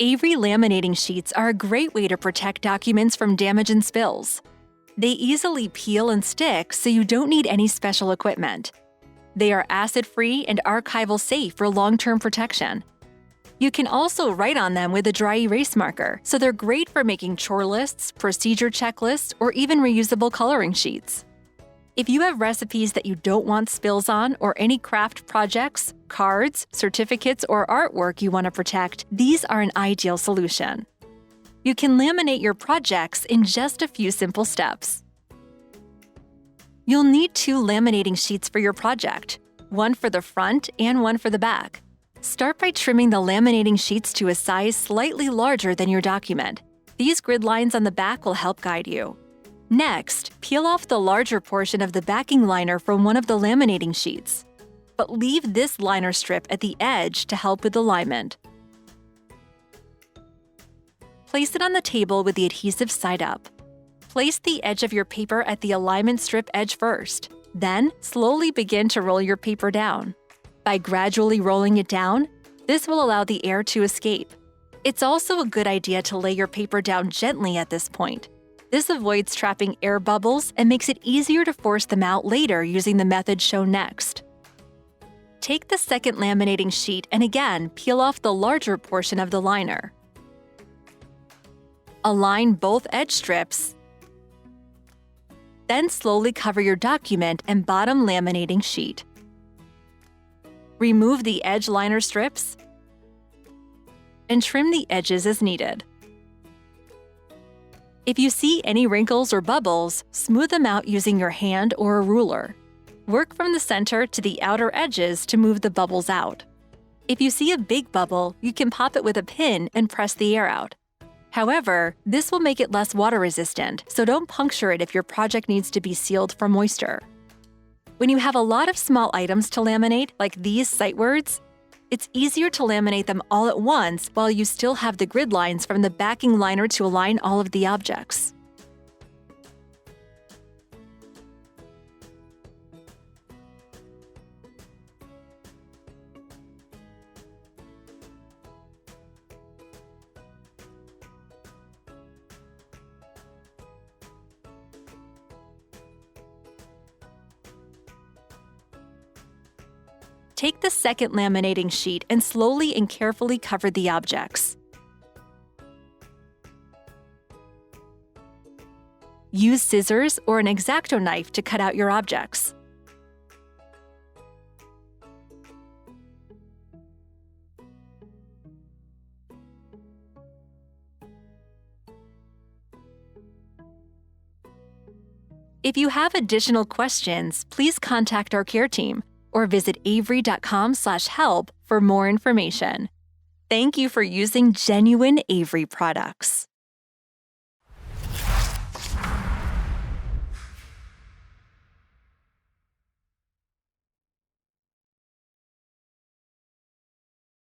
Avery laminating sheets are a great way to protect documents from damage and spills. They easily peel and stick, so you don't need any special equipment. They are acid-free and archival-safe for long-term protection. You can also write on them with a dry erase marker, so they're great for making chore lists, procedure checklists, or even reusable coloring sheets. If you have recipes that you don't want spills on, or any craft projects, cards, certificates, or artwork you want to protect, these are an ideal solution. You can laminate your projects in just a few simple steps. You'll need 2 laminating sheets for your project, one for the front and one for the back. Start by trimming the laminating sheets to a size slightly larger than your document. These grid lines on the back will help guide you. Next, peel off the larger portion of the backing liner from one of the laminating sheets, but leave this liner strip at the edge to help with alignment. Place it on the table with the adhesive side up. Place the edge of your paper at the alignment strip edge first. Then, slowly begin to roll your paper down. By gradually rolling it down, this will allow the air to escape. It's also a good idea to lay your paper down gently at this point. This avoids trapping air bubbles and makes it easier to force them out later using the method shown next. Take the second laminating sheet and again peel off the larger portion of the liner. Align both edge strips. Then slowly cover your document and bottom laminating sheet. Remove the edge liner strips and trim the edges as needed. If you see any wrinkles or bubbles, smooth them out using your hand or a ruler. Work from the center to the outer edges to move the bubbles out. If you see a big bubble, you can pop it with a pin and press the air out. However, this will make it less water resistant, so don't puncture it if your project needs to be sealed from moisture. When you have a lot of small items to laminate, like these sight words, it's easier to laminate them all at once while you still have the grid lines from the backing liner to align all of the objects. Take the second laminating sheet and slowly and carefully cover the objects. Use scissors or an X-Acto knife to cut out your objects. If you have additional questions, please contact our care team or visit avery.com/help for more information. Thank you for using genuine Avery products.